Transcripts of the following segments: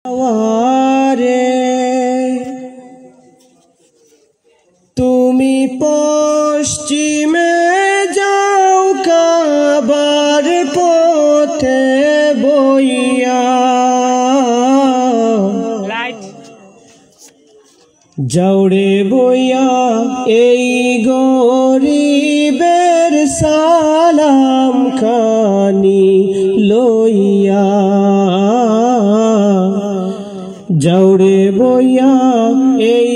আওয়ারে তুমি পশ্চিমে যাও কাবার পথে বইয়া যাওরে বইয়া এই গরিবের সালাম খানি লইয়া যাওরে বইয়া এই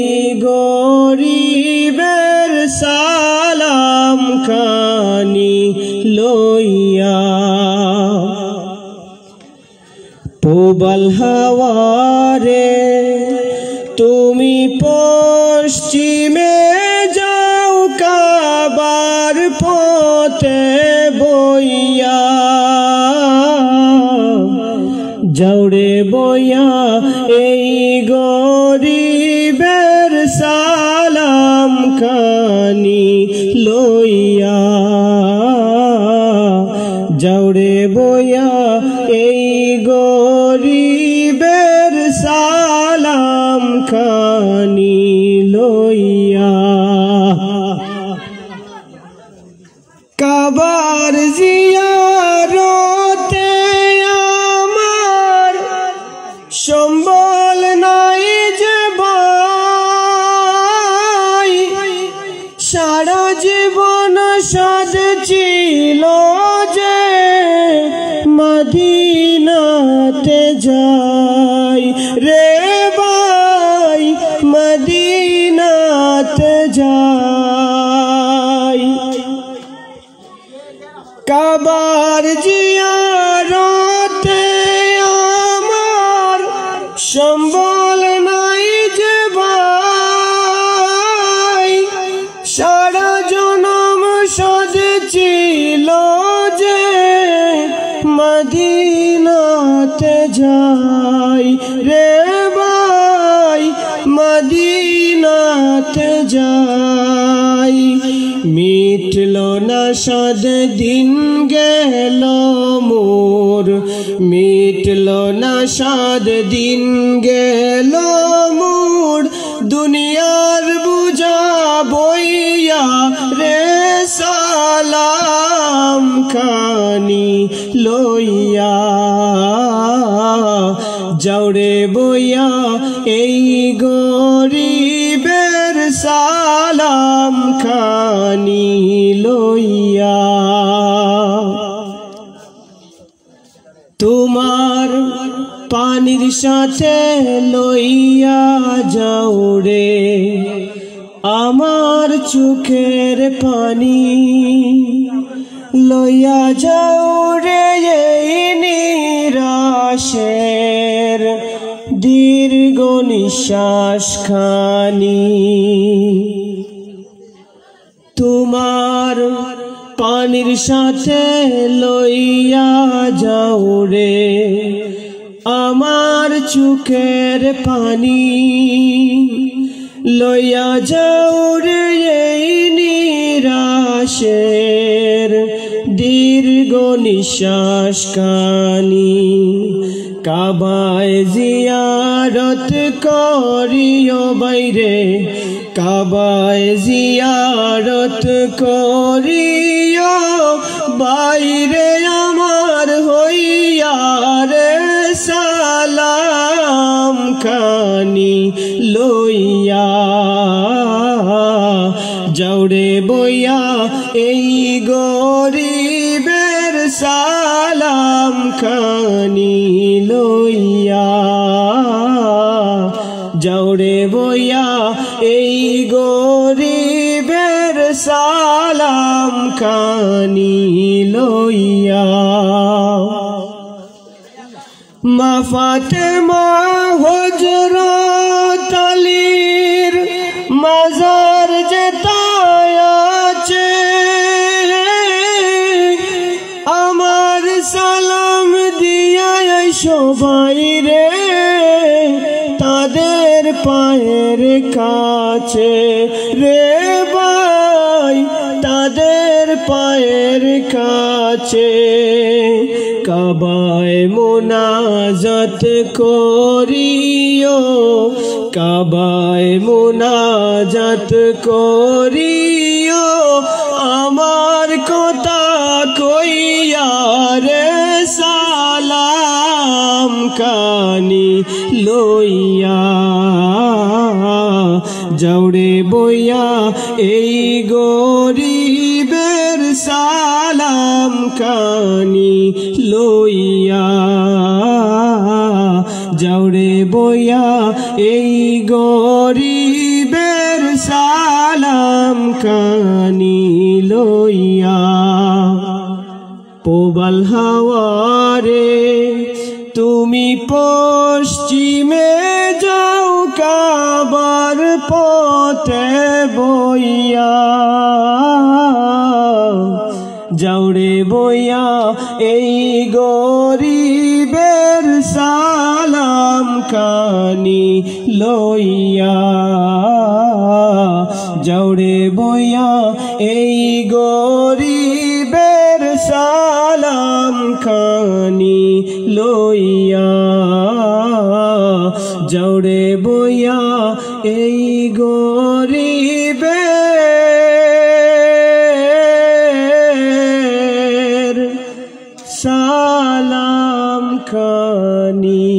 গরিবের সালাম খানি লইয়া প্রবল হাওয়ারে তুমি পশ্চিমে যাও কাবার পথে বইয়া যাওরে বইয়া এই গরিবের সালাম খানি লইয়া যাওরে বইয়া এই গরিবের সালাম খানি লইয়া কাবার জিয়ারতে আমার সম্বল নাই যে ভাই সারা জীবন সাদ ছিল যে মদিনাতে যাই রে ভাই মদিনাতে যাই কাবার জিয়ারতে আমার সম্বল নাই যে ভাই সারা জনম সাদ ছিল যে মদিনাতে যাই রে ভাই মদিনাতে যাই মিটল না সাদ দিন গেল মোর মিটল না সাদ দিন গেল মোর দুনিয়ার বুঝা বইয়া রে সালাম খানি লইয়া যাওরে বইয়া এই গরিবের সালাম খানি লইয়া তোমার পানির সাথে লইয়া যাওরে আমার চোখের পানি লইয়া যাওরে এই নিরাশের দীর্ঘ নিঃশ্বাস খানি তোমার পানির সাথে লইয়া যাওরে আমার চোখের পানি লইয়া যাওরে এই নিরাশের দীর্ঘ নিঃশ্বাস খানি কাবায় জিয়ারত করিও বাইরে কাবায় জিয়ারত করিও বাইরে আমার হইয়া রে সালাম খানি লইয়া যাওরে বইয়া এই গরিবের সালাম খানি লইয়া যাওরে বইয়া এই গরিবের সালাম খানি লইয়া মা ফাতেমা হযরত আলীর মাজার যেতায় আছে আমার সালাম দিয়া সবাই রে তাদের পায়ের কাছে রে ভাই তাদের পায়ের কাছে কাবায় মুনাজাত করিও কাবায় মুনাজাত করিও আমার কথা কইয়া রে সালাম কানি লইয়া যাওরে বইয়া এই গরিবের সালাম কানি লইয়া যাওরে বইয়া এই গরিবের সালাম কানি লইয়া প্রবল হাওয়ারে তুমি পশ্চিমে যাও কাবার পথে বইয়া যাওরে বইয়া এই গরিবের সালাম কানি লইয়া যাওরে বইয়া এই গরিবের সালাম কানি লইয়া যাওরে বইয়া এই গরিবের সালাম কানি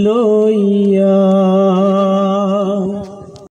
লইয়া।